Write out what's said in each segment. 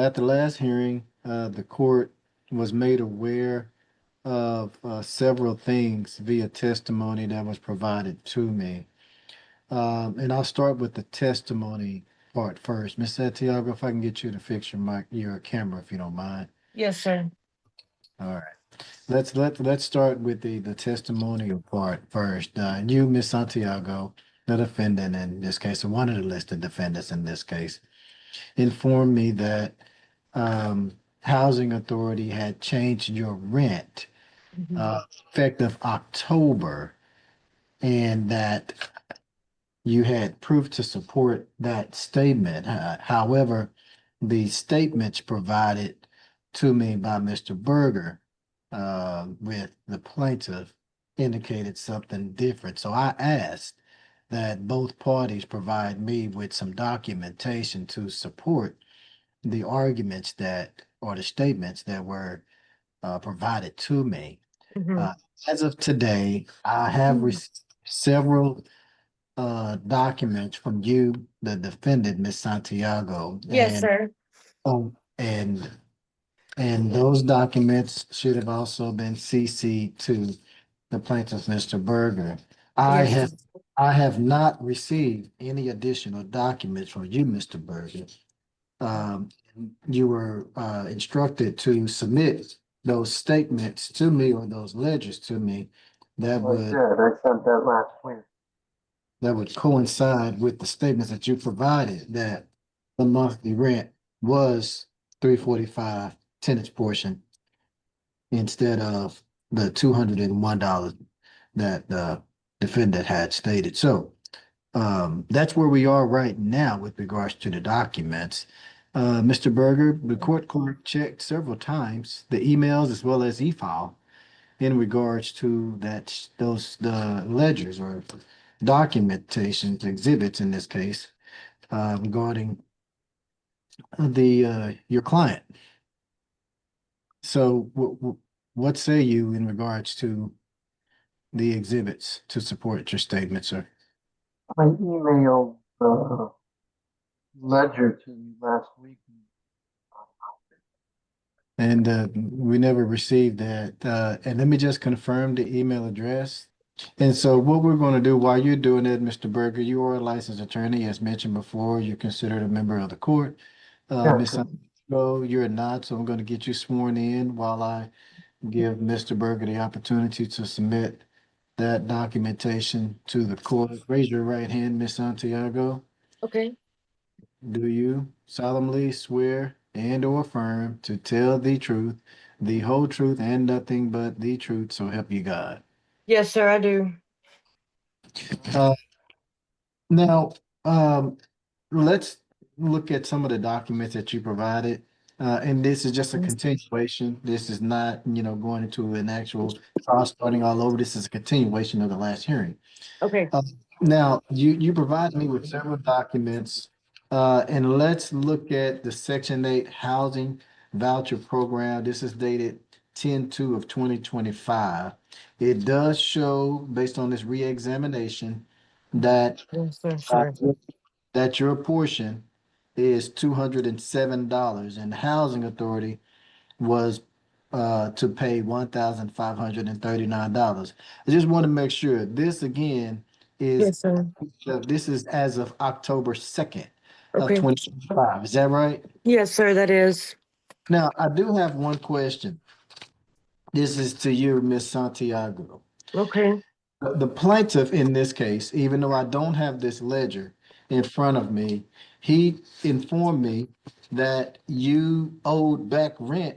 At the last hearing, the court was made aware of several things via testimony that was provided to me. And I'll start with the testimony part first. Ms. Santiago, if I can get you to fix your camera, if you don't mind. Yes, sir. All right. Let's start with the testimonial part first. You, Ms. Santiago, the defendant in this case, or one of the listed defendants in this case, informed me that housing authority had changed your rent uh, effective October, and that you had proof to support that statement. However, the statements provided to me by Mr. Berger with the plaintiff indicated something different. So I asked that both parties provide me with some documentation to support the arguments that, or the statements that were provided to me. Mhm. Uh, as of today, I have received several documents from you, the defendant, Ms. Santiago, Yes, sir. oh, and those documents should have also been CC'd to the plaintiff, Mr. Berger. I Yes. have I have not received any additional documents from you, Mr. Berger. Um, you were instructed to submit those statements to me, or those ledgers to me that I would did. I sent that last week. coincide with the statements that you provided that the monthly rent was 345 tenants portion instead of the $201 that the defendant had stated. So that's where we are right now with regards to the documents. Mr. Berger, the court clerk checked several times the emails as well as e-file in regards to the ledgers or documentation exhibits in this case regarding the your client. So what say you in regards to the exhibits to support your statement, sir? I emailed the ledger to you last week. And we never received that. And let me just confirm the email address. And so what we're going to do while you're doing that, Mr. Berger, you are a licensed attorney, as mentioned before. You're considered a member of the court. Ms. Yes, Santiago, you're not, so I'm going to get you sworn in while I give Mr. Berger the opportunity to submit that documentation to the court. Raise your right hand, Ms. Santiago. Okay. Do you solemnly swear and or affirm to tell the truth, the whole truth, and nothing but the truth, so help you God? Yes, sir, I do. Uh, now, let's look at some of the documents that you provided. And this is just a continuation. This is not, going into an actual trial starting all over. This is a continuation of the last hearing. Okay. Now, you provided me with several documents, and let's look at the Section 8 Housing Voucher Program. This is dated 10/2 of 2025. It does show, based on this reexamination, that Yes, sir. uh, Sorry. that your portion is $207, and the Housing Authority was to pay $1,539. I just want to make sure this again is Yes, sir. this is as of October 2nd of Okay. 2025. Is that right? Yes, sir, that is. Now, I do have one question. This is to you, Miss Santiago. Okay. The plaintiff in this case, even though I don't have this ledger in front of me, he informed me that you owed back rent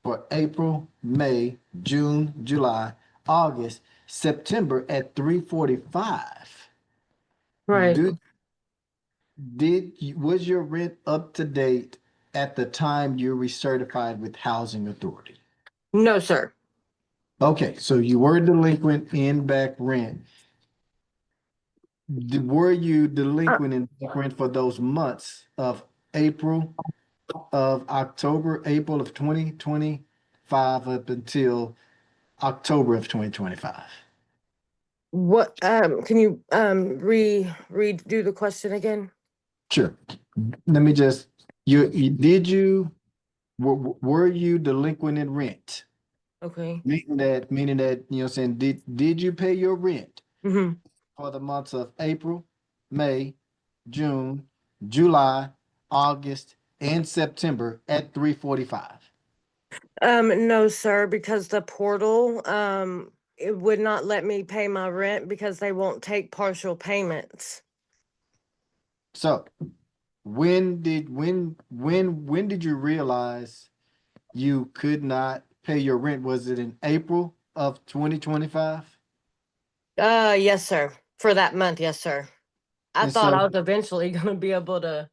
for April, May, June, July, August, September at 345. Right. Was your rent up to date at the time you recertified with Housing Authority? No, sir. Okay, so you were delinquent in back rent. Were you delinquent in back rent for those months of April, of October, April of 2025 up until October of 2025? What can you redo the question again? Sure. Let me just, did you Were you delinquent in rent? Okay. Meaning that, you know what I'm saying, did you pay your rent Mm-hmm. for the months of April, May, June, July, August, and September at 3:45? No, sir, because the portal, it would not let me pay my rent because they won't take partial payments. So when did you realize you could not pay your rent? Was it in April of 2025? Yes, sir. For that month, yes, sir. I And thought so I was eventually gonna be able to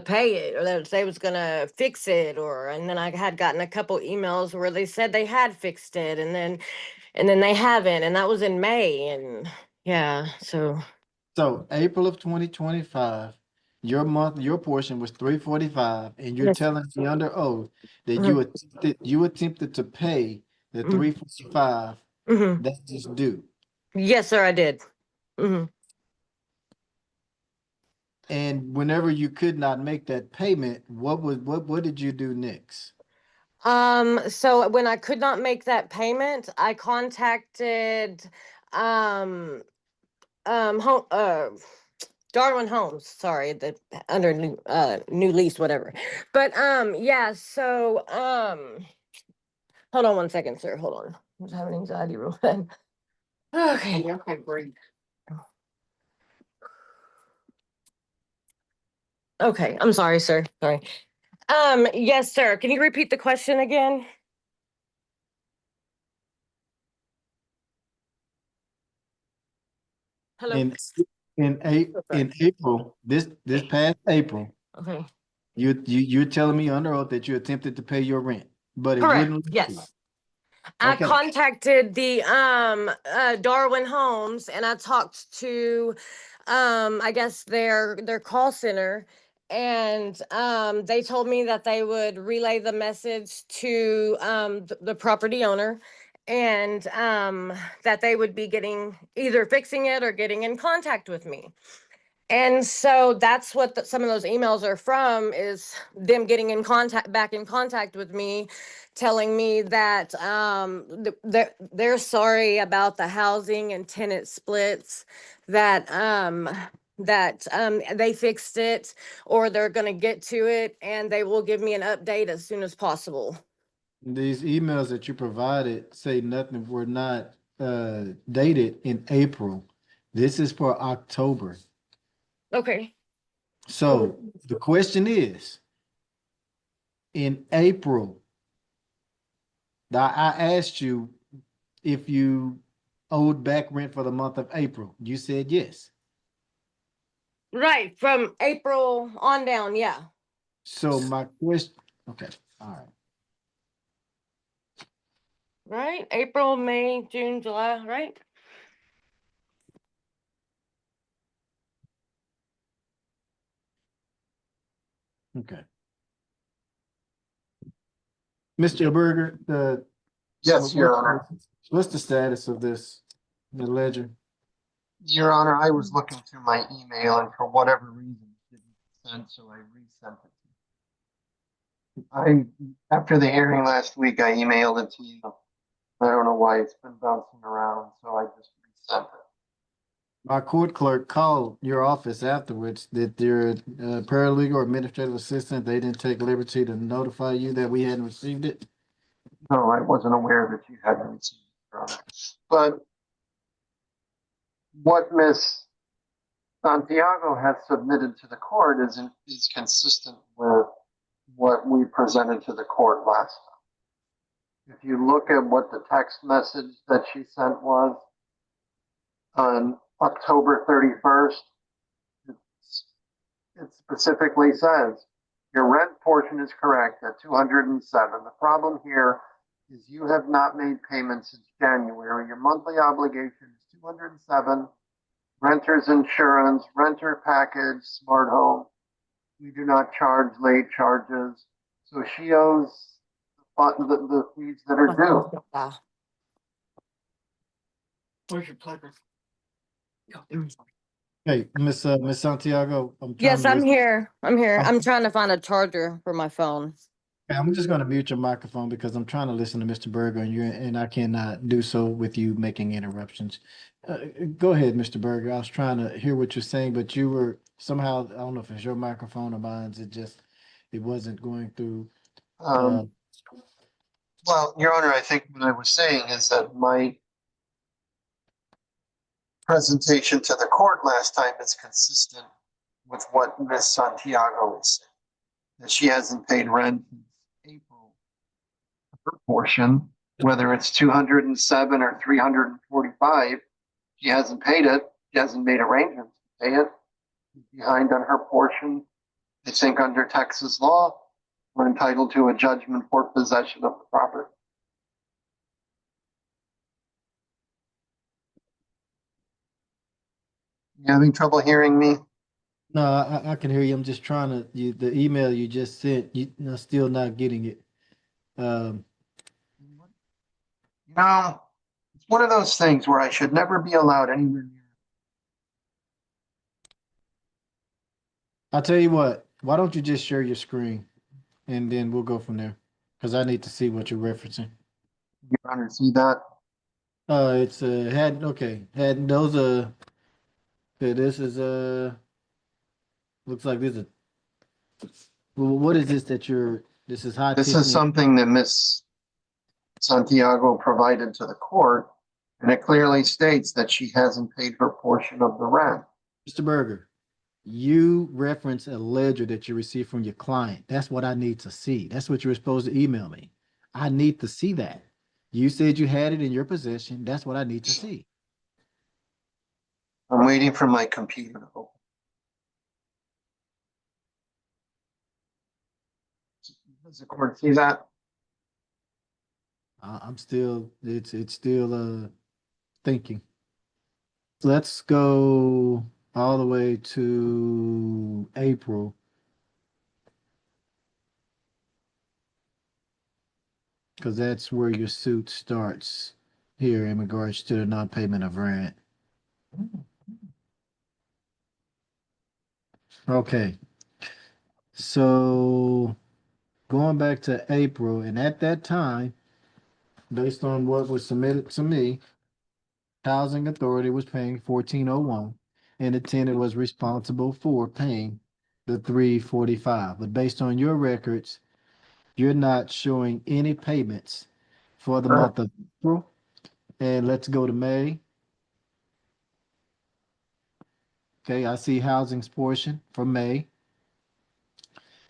pay it, or that they was gonna fix it, or and then I had gotten a couple emails where they said they had fixed it, and then they haven't, and that was in May, and yeah, so So April of 2025, your portion was 345, and you're yes. telling me under oath that Mhm, you attempted to pay the mhm, 345 mhm. that is due. Yes, sir, I did. Hmm. And whenever you could not make that payment, what did you do next? So when I could not make that payment, I contacted um home Darwin Homes, sorry, the under new lease, whatever. But yeah, so hold on one second, sir. Hold on. I'm just having anxiety real bad. Okay. Okay, breathe. Okay, I'm sorry, sir. Sorry. Yes, sir. Can you repeat the question again? Hello. In in April, this past April, Okay. you're telling me under oath that you attempted to pay your rent, but it Correct. wouldn't let you. Yes. I Okay. contacted the Darwin Homes, and I talked to I guess their call center, and they told me that they would relay the message to the property owner, and that they would be getting either fixing it or getting in contact with me. And so that's what some of those emails are from, is them getting back in contact with me, telling me that they're sorry about the housing and tenant splits, that they fixed it, or they're going to get to it, and they will give me an update as soon as possible. These emails that you provided say nothing were not dated in April. This is for October. Okay. So the question is, in April, I asked you if you owed back rent for the month of April. You said yes. Right, from April on down, yeah. So my question, okay, all right. Right, April, May, June, July, right? Okay. Mr. Berger, Yes, Your Honor. what's the status of this, the ledger? Your Honor, I was looking through my email and for whatever reason it didn't send, so I resent it. After the hearing last week, I emailed it to you. I don't know why it's been bouncing around, so I just resent it. My court clerk called your office afterwards that your paralegal or administrative assistant, they didn't take liberty to notify you that we hadn't received it. No, I wasn't aware that you hadn't received it, Your Honor. But what Miss Santiago has submitted to the court is consistent with what we presented to the court last time. If you look at what the text message that she sent was on October 31st, it specifically says, your rent portion is correct at 207. The problem here is you have not made payments since January. Your monthly obligation is 207. Renter's insurance, renter package, smart home. We do not charge late charges. So she owes the fees that are due. Where's your pleasure? Hey, Miss Santiago, I'm trying Yes, to I'm listen. here. I'm here. I'm I'm trying to find a charger for my phone. I'm just gonna mute your microphone because I'm trying to listen to Mr. Berger and I cannot do so with you making interruptions. Go ahead, Mr. Berger. I was trying to hear what you're saying, but you were somehow, I don't know if it's your microphone or mine's, it wasn't going through. Uh, Um, well, Your Honor, I think what I was saying is that my presentation to the court last time is consistent with what Ms. Santiago is saying, that she hasn't paid rent since April. Her portion, whether it's 207 or 345, she hasn't paid it. She hasn't made arrangements to pay it. She's behind on her portion. I think under Texas law, we're entitled to a judgment for possession of the property. You having trouble hearing me? no, I can hear you. I'm just trying to, the email you just sent, I'm still not getting it. Um, You know, it's one of those things where I should never be allowed anywhere near. I'll tell you what, why don't you just share your screen and then we'll go from there? Because I need to see what you're referencing. Your Honor, see that? It's had those okay, this is looks like this is well, what is this that this is high This is Tiffany. something that Miss Santiago provided to the court, and it clearly states that she hasn't paid her portion of the rent. Mr. Berger, you reference a ledger that you received from your client. That's what I need to see. That's what you were supposed to email me. I need to see that. You said you had it in your possession. That's what I need to see. I'm waiting for my computer to open. Does the court see that? I'm still it's still thinking. Let's go all the way to April. Because that's where your suit starts here in regards to the non-payment of rent. Okay. So going back to April, and at that time, based on what was submitted to me, Housing Authority was paying 1401, and the tenant was responsible for paying the 345. But based on your records, you're not showing any payments for the month of April. And let's go to May. Okay, I see housing's portion for May.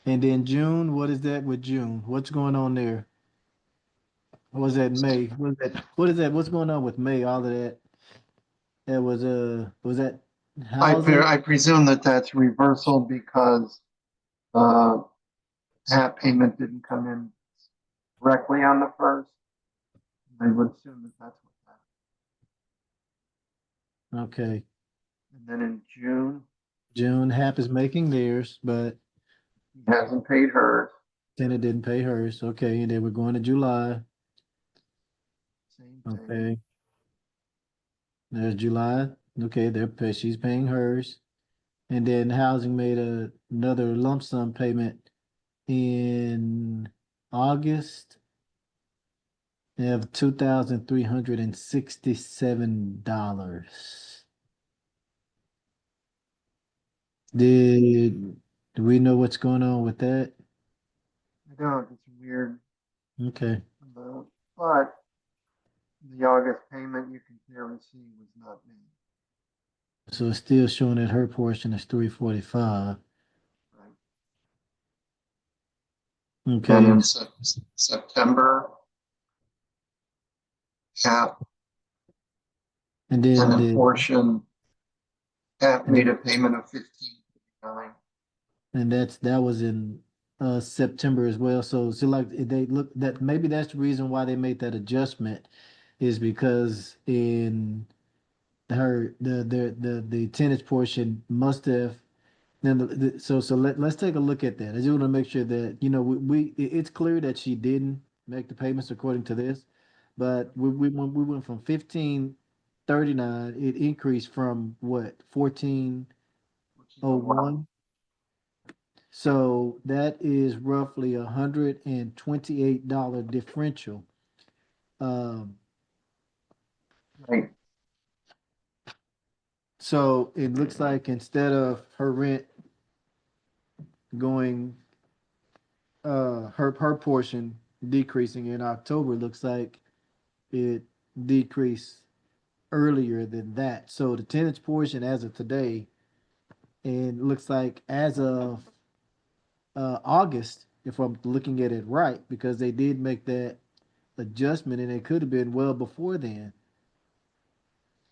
And then June, what is that with June? What's going on there? What was that May? What is that? What is that? What's going on with May? All of that. That was that housing? I presume that that's reversal because half payment didn't come in directly on the first. I would assume that that's what happened. Okay. And then in June, June, HAP is making theirs, but he hasn't paid hers. tenant didn't pay hers. Okay, and then we're going to July. Same thing. Okay. There's July. Okay, she's paying hers. And then housing made another lump sum payment in August of $2,367. Do we know what's going on with that? I don't, it's weird. Okay. But the August payment you can clearly see was not made. So it's still showing that her portion is 345. Right. Okay. And in September, half And then tenant portion, half made a payment of 15.59. and that was in September as well. So like they look that maybe that's the reason why they made that adjustment is because in the tenants portion must have then let's take a look at that. I just want to make sure that it's clear that she didn't make the payments according to this, but we went from 1539, it increased from what 1401. So that is roughly $128 differential. Um, Right. so it looks like instead of her rent going, her portion decreasing in October, looks like it decreased earlier than that. So the tenant's portion as of today, and it looks like as of August, if I'm looking at it right, because they did make that adjustment, and it could have been well before then.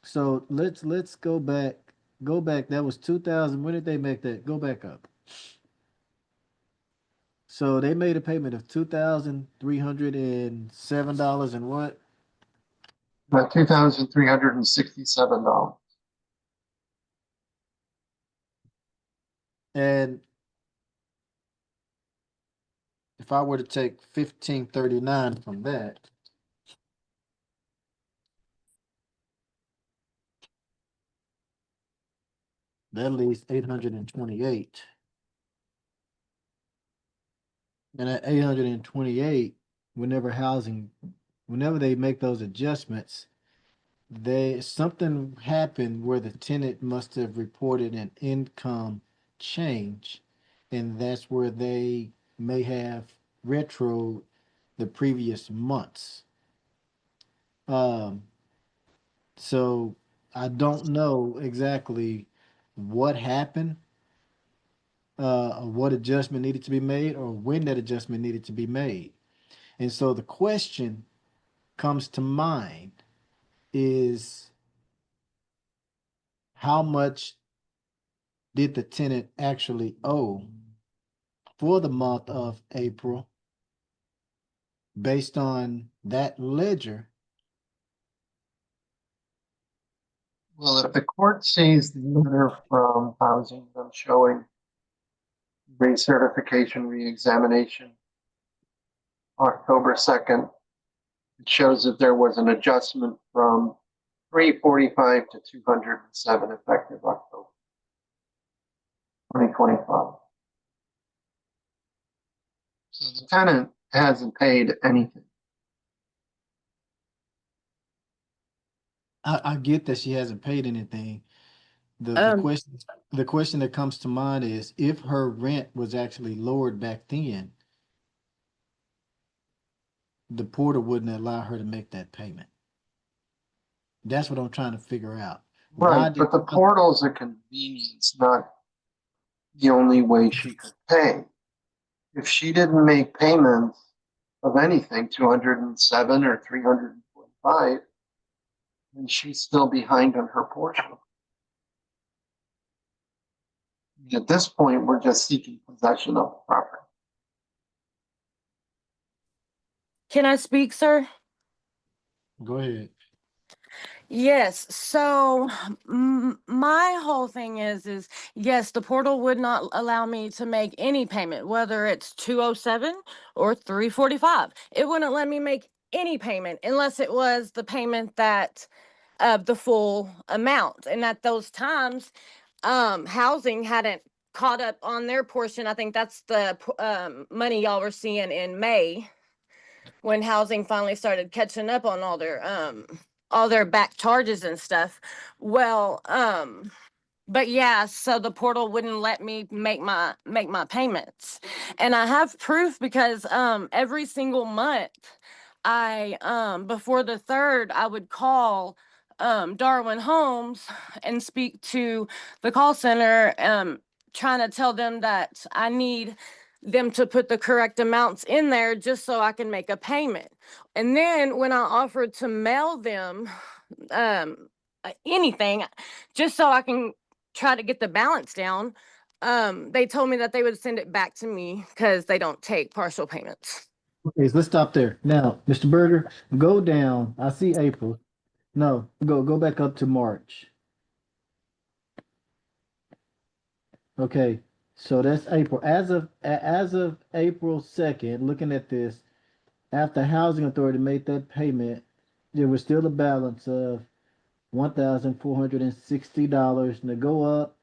So let's go back. Go back. That was 2000. When did they make that? Go back up. So they made a payment of $2,307 and what? About $2,367. And if I were to take 1539 from that, that leaves 828. And at 828, whenever they make those adjustments, something happened where the tenant must have reported an income change, and that's where they may have retro the previous months. Um, so I don't know exactly what happened, or what adjustment needed to be made, or when that adjustment needed to be made. And so the question comes to mind is, how much did the tenant actually owe for the month of April based on that ledger? Well, if the court sees the letter from housing, them showing recertification, reexamination, October 2nd, it shows that there was an adjustment from 345 to 207 effective October 2025. So the tenant hasn't paid anything. I get that she hasn't paid anything. Um, The question that comes to mind is, if her rent was actually lowered back then, the porter wouldn't allow her to make that payment. That's what I'm trying to figure out. Why Right, did but the portal's a convenience, not the only way she could pay. If she didn't make payments of anything, 207 or 345, then she's still behind on her portion. At this point, we're just seeking possession of the property. can I speak, sir? Go ahead. Yes. So my whole thing is yes, the portal would not allow me to make any payment, whether it's 207 or 345. It wouldn't let me make any payment unless it was the payment that the full amount. And at those times, housing hadn't caught up on their portion. I think that's the money y'all were seeing in May, when housing finally started catching up on all their back charges and stuff. Well, but yeah, so the portal wouldn't let me make my payments. And I have proof because every single month I before the 3rd I would call Darwin Homes and speak to the call center, trying to tell them that I need them to put the correct amounts in there just so I can make a payment. And then when I offered to mail them anything just so I can try to get the balance down, they told me that they would send it back to me because they don't take partial payments. Okay, so let's stop there. Now, Mr. Berger, go down. I see April. No, go back up to March. Okay, so that's April. As of April 2nd, looking at this, after Housing Authority made that payment, there was still a balance of $1,460 to go up.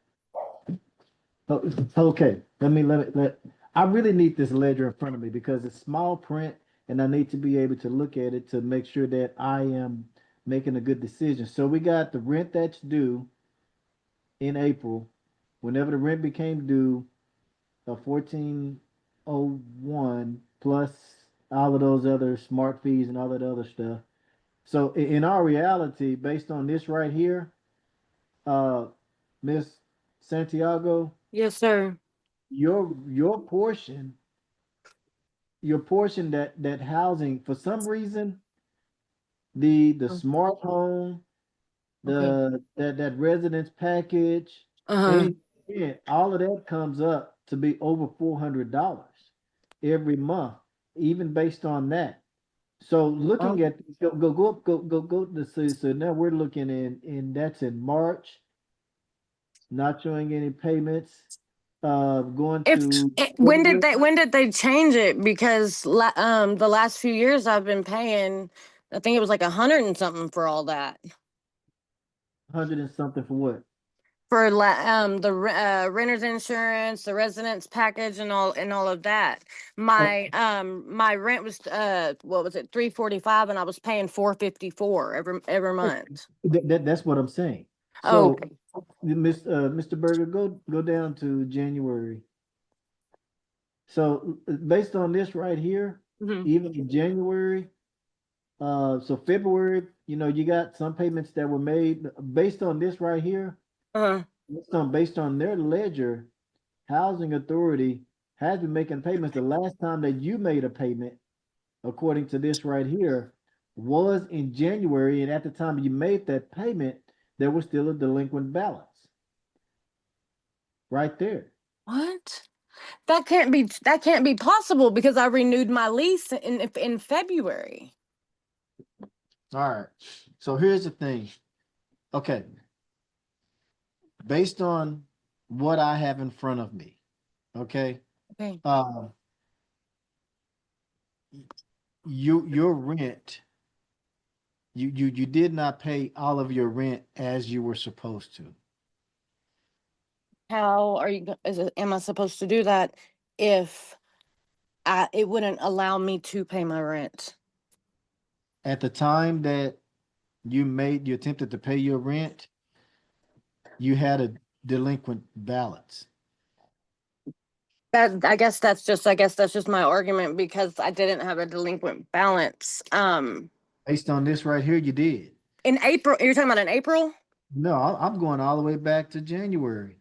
Okay, I really need this ledger in front of me because it's small print and I need to be able to look at it to make sure that I am making a good decision. So we got the rent that's due in April, whenever the rent became due, 1401 plus all of those other smart fees and all that other stuff. So in our reality, based on this right here, uh, Miss Santiago, Yes, sir. your portion, that housing for some reason, the Oh, smart home, okay. that residence package, Uh-huh. and all of that comes up to be over $400 every month, even based on that. So looking Well, at go to see. So now we're looking in that's in March, not showing any payments. Going if to when did February, they change it? Because the last few years I've been paying, I think it was like 100 and something for all that. 100 and something for what? For renter's insurance, the residence package, and all of that. Oh, My rent was what was it, 345, and I was paying 454 every month. that's what I'm saying. Oh, So, Mr. Berger, go down to January. So based on this right here, mhm. even in January, so February, you got some payments that were made based on this right here. Uh-huh. Based on their ledger, Housing Authority has been making payments. The last time that you made a payment, according to this right here, was in January, and at the time you made that payment, there was still a delinquent balance right there. What? That can't be possible because I renewed my lease in February. All right. So here's the thing. Okay. Based on what I have in front of me, okay, Okay. uh, your rent, you did not pay all of your rent as you were supposed to. How are you? Am I supposed to do that if it wouldn't allow me to pay my rent? At the time that you attempted to pay your rent, you had a delinquent balance. I guess that's just my argument because I didn't have a delinquent balance. Based on this right here, you did. In April, you're talking about in April? No, I'm going all the way back to January.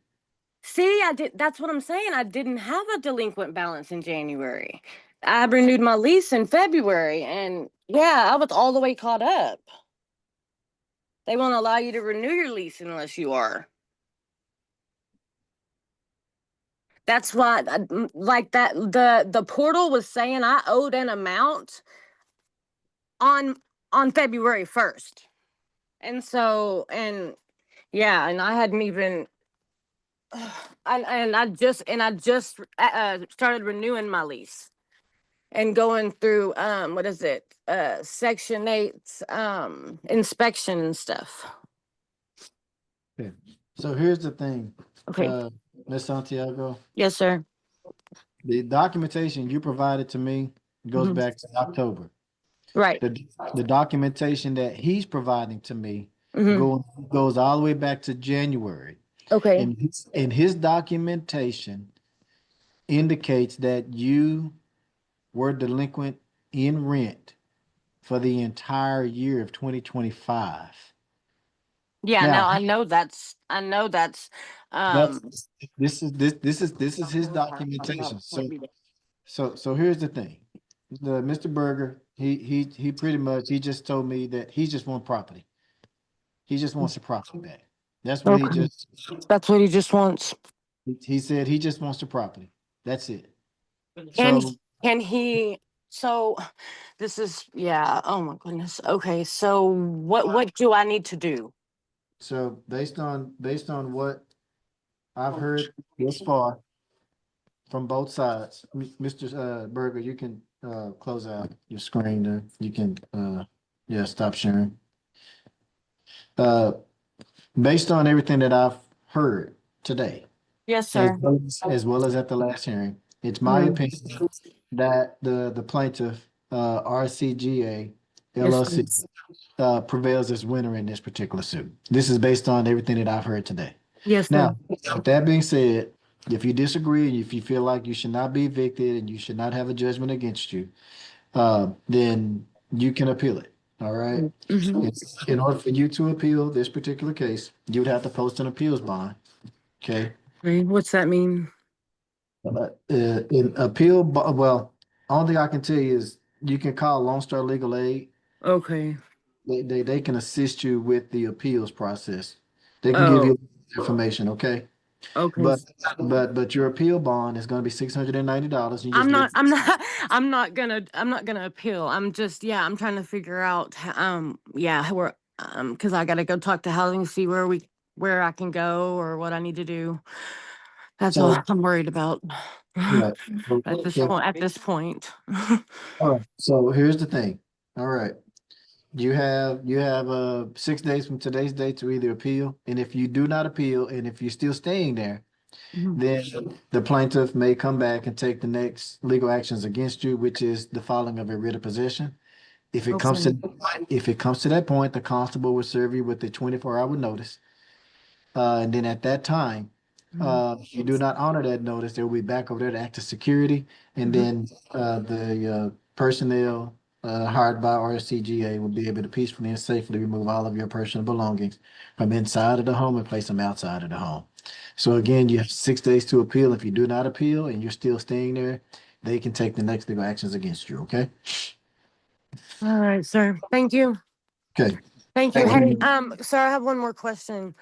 See, I did. That's what I'm saying. I didn't have a delinquent balance in January. I renewed my lease in February, and yeah, I was all the way caught up. They won't allow you to renew your lease unless you are. That's why, like that, the portal was saying I owed an amount on February 1st, and so and yeah, and I hadn't even. I just started renewing my lease and going through what is it, section 8 inspection and stuff. Okay. So here's the thing, Okay. Ms. Santiago, Yes, sir. the documentation you provided to me goes Mhm. back to October. Right. The documentation that he's providing to me Hmm. goes all the way back to January. Okay. And his documentation indicates that you were delinquent in rent for the entire year of 2025. Yeah, no, Now, I know that's that's um this is his documentation. So here's the thing. The Mr. Berger, he pretty much he just told me that he just wants property. He just wants the property back. That's what he okay. just That's what he just wants. he said he just wants the property. That's it. And So can he so this is yeah, oh my goodness. Okay, so what do I need to do? so based on what I've heard thus far from both sides, Mr. Berger, you can close out your screen there. You can yeah, stop sharing. Uh based on everything that I've heard today, Yes, sir. as well as at the last hearing. It's my Mhm. opinion that the plaintiff, RCGA Yes, sir. LLC, prevails as winner in this particular suit. This is based on everything that I've heard today. Yes, sir. Now, with that being said, if you disagree, if you feel like you should not be evicted and you should not have a judgment against you, then you can appeal it. All right. Mhm. In order for you to appeal this particular case, you would have to post an appeals bond. Okay. Okay, what's that mean? In well, only thing I can tell you is you can call Lone Star Legal Aid. Okay. They can assist you with the appeals process. They can give Oh, you information. Okay. okay. But but your appeal bond is going to be $690. You just I'm get not, I'm not gonna appeal. I'm just, yeah, I'm trying to figure out, yeah, where, cause I gotta go talk to housing, see where I can go or what I need to do. That's all so I'm worried about. right. At this point. All right. So here's the thing. All right. You have 6 days from today's date to either appeal, and if you do not appeal, and if you're still staying there, Mhm. then the plaintiff may come back and take the next legal actions against you, which is the filing of a writ of possession. If it comes Okay. to if it comes to that point, the constable will serve you with a 24-hour notice. And then at that time, if you do not honor that notice, they will be back over there to act as security. And Mhm. then the personnel hired by RCGA will be able to peacefully and safely remove all of your personal belongings from inside of the home and place them outside of the home. So again, you have 6 days to appeal. If you do not appeal and you're still staying there, they can take the next legal actions against you. Okay. All right, sir. Thank you. Okay. Thank you. Hey, sir, I have one more question.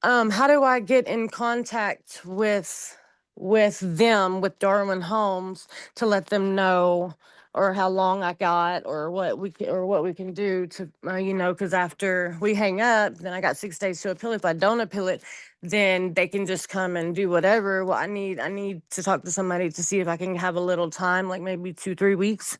How do I get in contact with them, with Darwin Homes, to let them know, or how long I got, or what we can do to, because after we hang up, then I got 6 days to appeal. If I don't appeal it, then they can just come and do whatever. Well, I need to talk to somebody to see if I can have a little time, like maybe 2-3 weeks.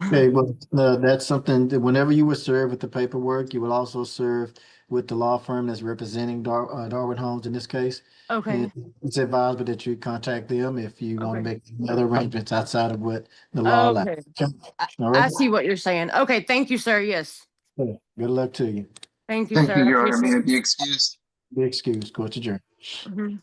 Okay, well, that's something that whenever you would serve with the paperwork, you will also serve with the law firm that's representing Darwin Homes in this case. Okay. And it's advisable that you contact them if you want to Okay. make any other arrangements outside of what the law allows. Okay. Okay. All I right. see what you're saying. Okay, thank you, sir. Yes. Good luck to you. Thank you, Thank you, sir. I Your Honor. May I appreciate be it. excused? Be excused. Court adjourned. Mhm.